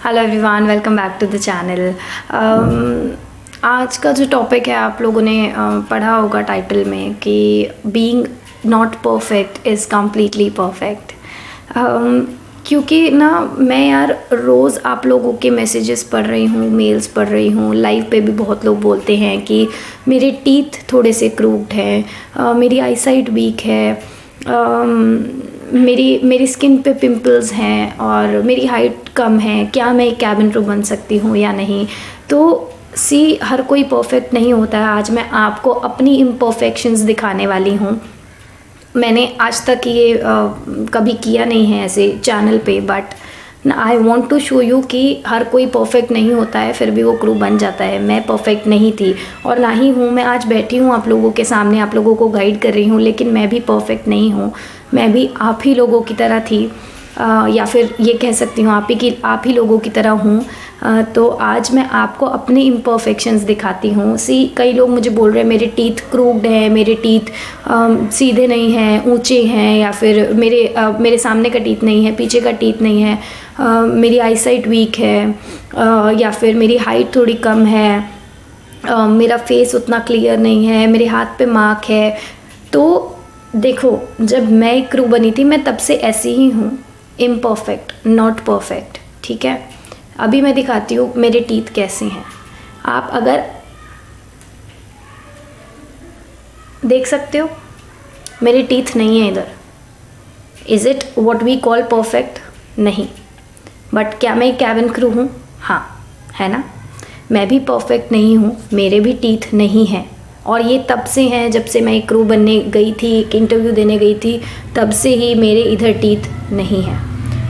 Hello everyone, welcome back to the channel. आज का जो टॉपिक है आप लोगों ने पढ़ा होगा टाइटल में कि being not perfect is completely perfect. क्योंकि ना मैं यार रोज़ आप लोगों के मैसेजेस पढ़ रही हूँ, मेल्स पढ़ रही हूँ, लाइव पे भी बहुत लोग बोलते हैं कि मेरे टीथ थोड़े से क्रूक्ड हैं, मेरी आईसाइट वीक है, मेरी स्किन पे पिंपल्स हैं और मेरी हाइट कम है, क्या मैं एक कैबिन क्रू बन सकती हूँ या नहीं। तो हर कोई परफेक्ट नहीं होता है। आज मैं आपको अपनी इम्परफेक्शंस दिखाने वाली हूँ। मैंने आज तक ये कभी किया नहीं है ऐसे चैनल पे, but I want to show you कि हर कोई परफेक्ट नहीं होता है, फिर भी वो क्रू बन जाता है। मैं परफेक्ट नहीं थी और ना ही हूँ। मैं आज बैठी हूँ आप लोगों के सामने, आप लोगों को गाइड कर रही हूँ, लेकिन मैं भी परफेक्ट नहीं हूँ। मैं भी आप ही लोगों की तरह थी, या फिर ये कह सकती हूँ आप ही लोगों की तरह हूँ। तो आज मैं आपको अपने इम्परफेक्शंस दिखाती हूँ। कई लोग मुझे बोल रहे हैं मेरे टीथ क्रूक्ड हैं, मेरे टीथ सीधे नहीं हैं, ऊंचे हैं, या फिर मेरे सामने का टीथ नहीं है, पीछे का टीथ नहीं है, मेरी आईसाइट वीक है, या फिर मेरी हाइट थोड़ी कम है, मेरा फेस उतना क्लियर नहीं है, मेरे हाथ पे मार्क है। तो देखो, जब मैं क्रू बनी थी मैं तब से ऐसी ही हूँ, इम्परफेक्ट, नॉट परफेक्ट। ठीक है, अभी मैं दिखाती हूँ मेरे टीथ कैसे हैं। आप अगर देख सकते हो मेरे टीथ नहीं है इधर। Is it what we call perfect? नहीं। बट क्या मैं कैबिन क्रू हूँ? हाँ, है ना। मैं भी परफेक्ट नहीं हूँ, मेरे भी टीथ नहीं हैं। और ये तब से हैं, जब से मैं एक क्रू बनने गई थी, एक इंटरव्यू देने गई थी, तब से ही मेरे इधर टीथ नहीं है।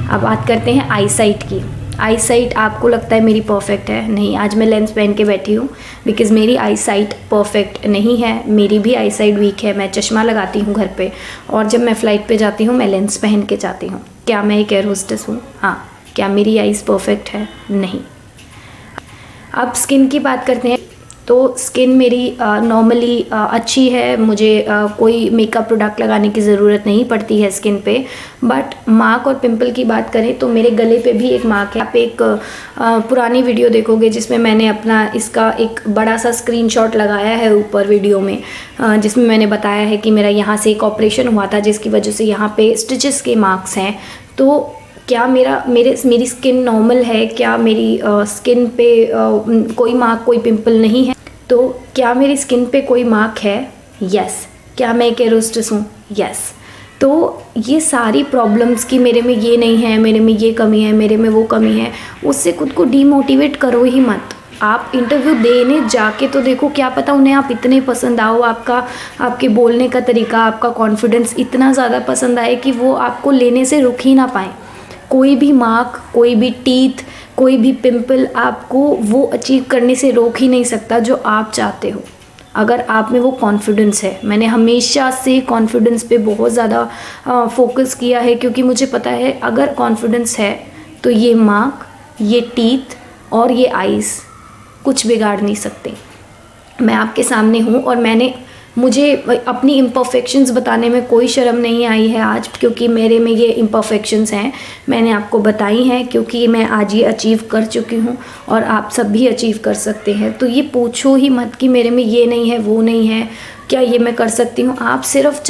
अब बात करते हैं आईसाइट की। आईसाइट आपको लगता है मेरी परफेक्ट है? नहीं। आज मैं लेंस पहन के बैठी हूँ बिकॉज़ मेरी आईसाइट परफेक्ट नहीं है। मेरी भी आईसाइट वीक है। मैं चश्मा लगाती हूँ घर पे, और जब मैं फ़्लाइट पे जाती हूँ मैं लेंस पहन के जाती हूँ। क्या मैं एक एयर होस्टेस हूँ? हाँ। क्या मेरी आईज़ परफेक्ट है? नहीं। अब स्किन की बात करते हैं। तो स्किन मेरी नॉर्मली अच्छी है। मुझे कोई मेकअप प्रोडक्ट लगाने की ज़रूरत नहीं पड़ती है स्किन पे। बट मार्क और पिंपल की बात करें तो मेरे गले पे भी एक मार्क है। आप एक पुरानी वीडियो देखोगे जिसमें मैंने अपना इसका एक बड़ा सा स्क्रीनशॉट लगाया है ऊपर वीडियो में, जिसमें मैंने बताया है कि मेरा यहाँ से एक ऑपरेशन हुआ था जिसकी वजह से यहाँ पे स्टिचेस के मार्क्स हैं। तो क्या मेरी स्किन नॉर्मल है? क्या मेरी स्किन पे कोई मार्क, कोई पिंपल नहीं है? तो क्या मेरी स्किन पे कोई मार्क है? यस। क्या मैं एक एयर होस्टेस हूँ? यस। तो ये सारी प्रॉब्लम्स की मेरे में ये नहीं है, मेरे में ये कमी है, मेरे में वो कमी है, उससे खुद को डीमोटिवेट करो ही मत। आप इंटरव्यू देने जाके तो देखो, क्या पता उन्हें आप इतने पसंद आओ, आपके बोलने का तरीका, आपका कॉन्फिडेंस इतना ज़्यादा पसंद आए कि वो आपको लेने से रुक ही ना पाएँ। कोई भी मार्क, कोई भी टीथ, कोई भी पिंपल आपको वो अचीव करने से रोक ही नहीं सकता जो आप चाहते हो, अगर आप में वो कॉन्फिडेंस है। मैंने हमेशा से कॉन्फिडेंस पे बहुत ज़्यादा फोकस किया है, क्योंकि मुझे पता है अगर कॉन्फिडेंस है तो ये मार्क, ये टीथ और ये आईज़ कुछ बिगाड़ नहीं सकते। मैं आपके सामने हूँ और मुझे अपनी इम्परफेक्शंस बताने में कोई शर्म नहीं आई है आज, क्योंकि मेरे में ये इम्परफेक्शंस हैं। मैंने आपको बताई हैं क्योंकि मैं आज ये अचीव कर चुकी हूँ और आप सब भी अचीव कर सकते हैं। तो ये पूछो ही मत कि मेरे में ये नहीं है, वो नहीं है, क्या ये मैं कर सकती हूँ। आप सिर्फ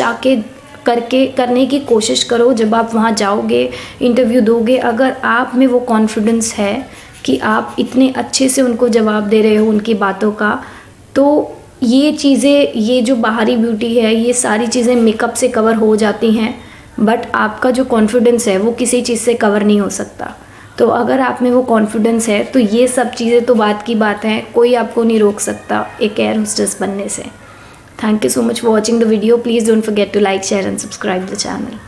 करने की कोशिश करो। जब आप वहाँ जाओगे, इंटरव्यू दोगे, अगर आप में वो कॉन्फिडेंस है कि आप इतने अच्छे से उनको जवाब दे रहे हो उनकी बातों का, तो ये चीज़ें, ये जो बाहरी ब्यूटी है, ये सारी चीज़ें मेकअप से कवर हो जाती हैं। बट आपका जो कॉन्फिडेंस है वो किसी चीज़ से कवर नहीं हो सकता। तो अगर आप में वो कॉन्फिडेंस है तो ये सब चीज़ें तो बात की बात है, कोई आपको नहीं रोक सकता एक एयर होस्टेस बनने से। Thank you so much for watching the video. Please don't forget to like, share and subscribe the channel.